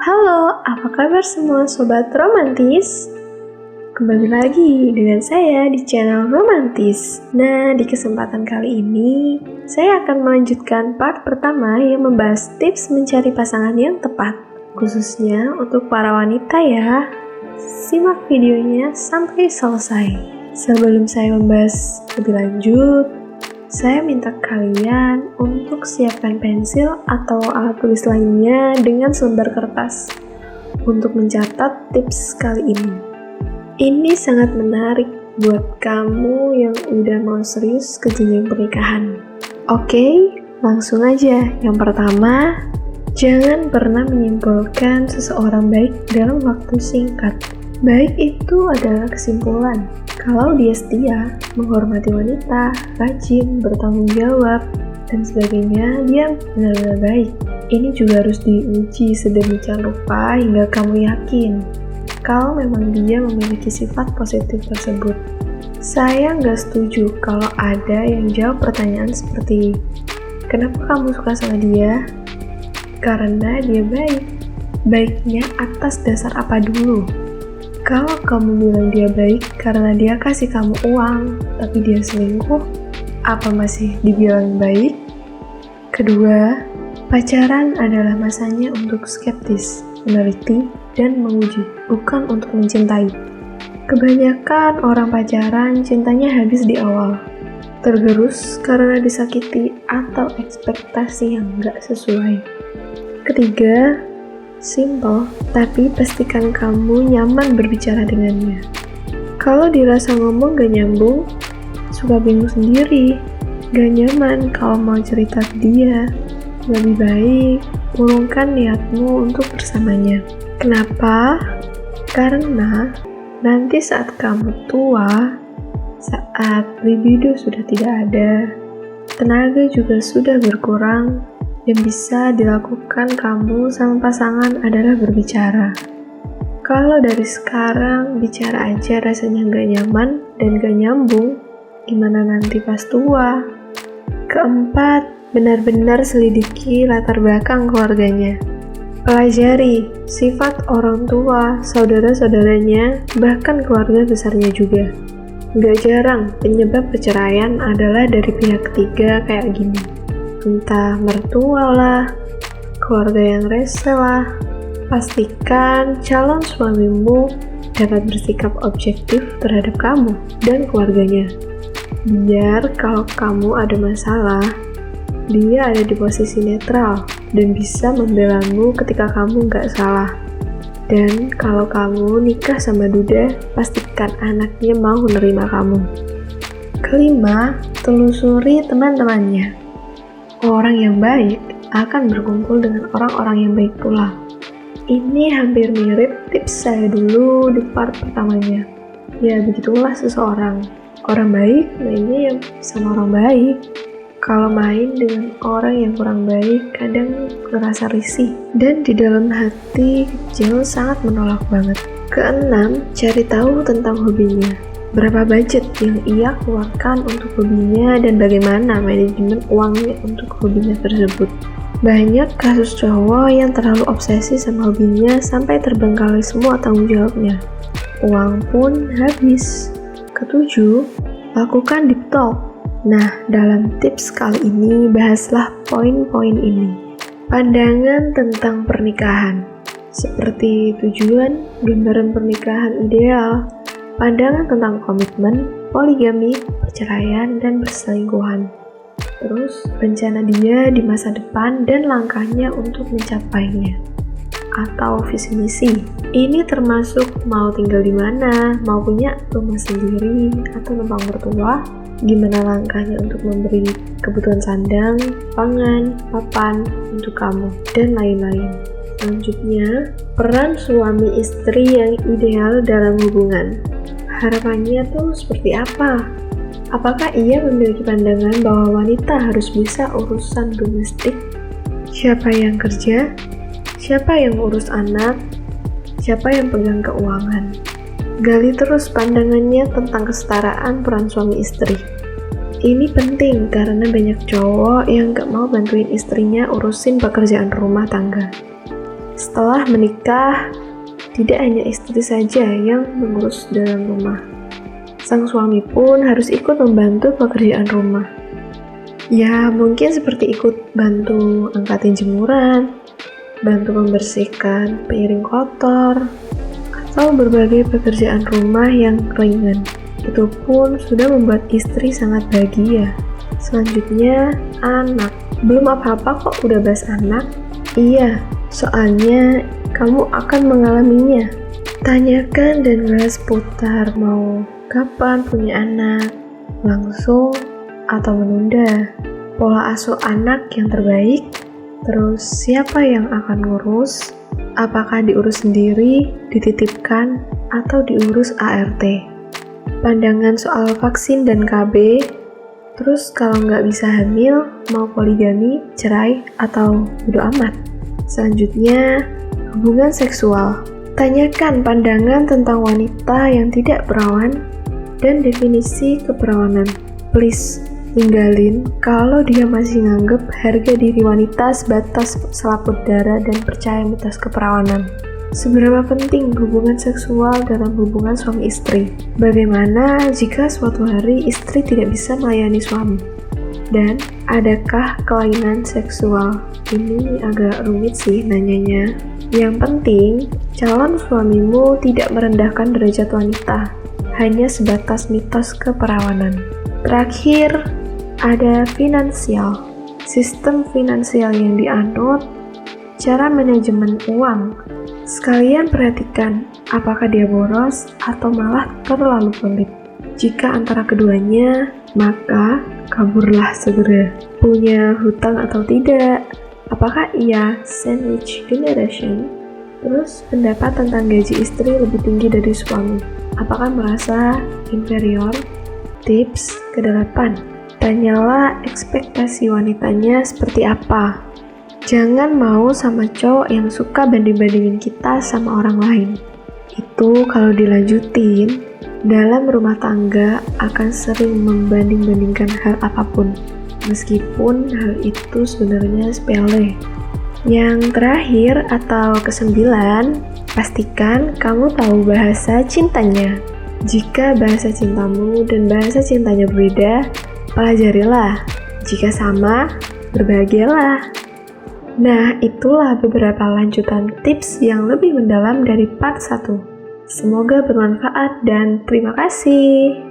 Halo, apa kabar semua sobat romantis? Kembali lagi dengan saya di channel Romantis. Nah, di kesempatan kali ini, saya akan melanjutkan part pertama yang membahas tips mencari pasangan yang tepat, khususnya untuk para wanita ya. Simak videonya sampai selesai. Sebelum saya membahas lebih lanjut, saya minta kalian untuk siapkan pensil atau alat tulis lainnya dengan selembar kertas untuk mencatat tips kali ini. Ini sangat menarik buat kamu yang udah mau serius ke jenjang pernikahan. Oke, langsung aja. Yang pertama, jangan pernah menyimpulkan seseorang baik dalam waktu singkat. Baik itu adalah kesimpulan. Kalau dia setia, menghormati wanita, rajin, bertanggung jawab, dan sebagainya, dia benar-benar baik. Ini juga harus diuji sedemikian rupa hingga kamu yakin kalau memang dia memiliki sifat positif tersebut. Saya nggak setuju kalau ada yang jawab pertanyaan seperti, kenapa kamu suka sama dia? Karena dia baik. Baiknya atas dasar apa dulu? Kalau kamu bilang dia baik karena dia kasih kamu uang, tapi dia selingkuh, apa masih dibilang baik? Kedua, pacaran adalah masanya untuk skeptis, meneliti, dan menguji, bukan untuk mencintai. Kebanyakan orang pacaran cintanya habis di awal, tergerus karena disakiti atau ekspektasi yang nggak sesuai. Ketiga, simple, tapi pastikan kamu nyaman berbicara dengannya. Kalau dirasa ngomong gak nyambung, suka bingung sendiri, gak nyaman kalau mau cerita ke dia, lebih baik urungkan niatmu untuk bersamanya. Kenapa? Karena nanti saat kamu tua, saat libido sudah tidak ada, tenaga juga sudah berkurang, yang bisa dilakukan kamu sama pasangan adalah berbicara. Kalau dari sekarang bicara aja rasanya gak nyaman dan gak nyambung, gimana nanti pas tua? Keempat, benar-benar selidiki latar belakang keluarganya. Pelajari sifat orang tua, saudara-saudaranya, bahkan keluarga besarnya juga. Gak jarang penyebab perceraian adalah dari pihak ketiga kayak gini. Entah mertua lah, keluarga yang rese lah. Pastikan calon suamimu dapat bersikap objektif terhadap kamu dan keluarganya. Biar kalau kamu ada masalah, dia ada di posisi netral dan bisa membelamu ketika kamu nggak salah. Dan kalau kamu nikah sama duda, pastikan anaknya mau menerima kamu. Kelima, telusuri teman-temannya. Orang yang baik akan berkumpul dengan orang-orang yang baik pula. Ini hampir mirip tips saya dulu di part pertamanya. Ya begitulah seseorang. Orang baik mainnya ya sama orang baik. Kalau main dengan orang yang kurang baik, kadang ngerasa risih. Dan di dalam hati kecil sangat menolak banget. Keenam, cari tahu tentang hobinya. Berapa budget yang ia keluarkan untuk hobinya dan bagaimana manajemen uangnya untuk hobinya tersebut. Banyak kasus cowok yang terlalu obsesi sama hobinya sampai terbengkalai semua tanggung jawabnya. Uang pun habis. Ketujuh, lakukan deep talk. Nah, dalam tips kali ini bahaslah poin-poin ini. Pandangan tentang pernikahan, seperti tujuan, gambaran pernikahan ideal, pandangan tentang komitmen, poligami, perceraian, dan perselingkuhan. Terus, rencana dia di masa depan dan langkahnya untuk mencapainya. Atau visi misi. Ini termasuk mau tinggal di mana, mau punya rumah sendiri, atau numpang mertua, gimana langkahnya untuk memberi kebutuhan sandang, pangan, papan untuk kamu, dan lain-lain. Selanjutnya, peran suami istri yang ideal dalam hubungan. Harapannya tuh seperti apa? Apakah ia memiliki pandangan bahwa wanita harus bisa urusan domestik? Siapa yang kerja? Siapa yang urus anak? Siapa yang pegang keuangan? Gali terus pandangannya tentang kesetaraan peran suami istri. Ini penting karena banyak cowok yang gak mau bantuin istrinya urusin pekerjaan rumah tangga. Setelah menikah, tidak hanya istri saja yang mengurus dalam rumah. Sang suami pun harus ikut membantu pekerjaan rumah. Ya, mungkin seperti ikut bantu angkatin jemuran, bantu membersihkan piring kotor, atau berbagai pekerjaan rumah yang ringan. Itu pun sudah membuat istri sangat bahagia. Selanjutnya, anak. Belum apa-apa kok udah bahas anak. Iya, soalnya kamu akan mengalaminya. Tanyakan dan bahas seputar mau kapan punya anak, langsung atau menunda, pola asuh anak yang terbaik, terus siapa yang akan ngurus, apakah diurus sendiri, dititipkan, atau diurus ART. Pandangan soal vaksin dan KB, terus kalau nggak bisa hamil, mau poligami, cerai, atau bodo amat. Selanjutnya, hubungan seksual. Tanyakan pandangan tentang wanita yang tidak perawan dan definisi keperawanan. Please, tinggalin kalau dia masih nganggep harga diri wanita sebatas selaput darah dan percaya mitos keperawanan. Seberapa penting hubungan seksual dalam hubungan suami istri? Bagaimana jika suatu hari istri tidak bisa melayani suami? Dan adakah kelainan seksual? Ini agak rumit sih nanyanya. Yang penting, calon suamimu tidak merendahkan derajat wanita, hanya sebatas mitos keperawanan. Terakhir, ada finansial. Sistem finansial yang dianut, cara manajemen uang. Sekalian perhatikan apakah dia boros atau malah terlalu pelit. Jika antara keduanya, maka kaburlah segera. Punya hutang atau tidak? Apakah ia sandwich generation? Terus pendapat tentang gaji istri lebih tinggi dari suami. Apakah merasa inferior? Tips ke-8. Tanyalah ekspektasi wanitanya seperti apa. Jangan mau sama cowok yang suka banding-bandingin kita sama orang lain. Itu kalau dilanjutin, dalam rumah tangga akan sering membanding-bandingkan hal apapun. Meskipun hal itu sebenarnya sepele. Yang terakhir atau ke-9, pastikan kamu tahu bahasa cintanya. Jika bahasa cintamu dan bahasa cintanya berbeda, pelajarilah. Jika sama, berbahagialah. Nah, itulah beberapa lanjutan tips yang lebih mendalam dari part 1. Semoga bermanfaat dan terima kasih.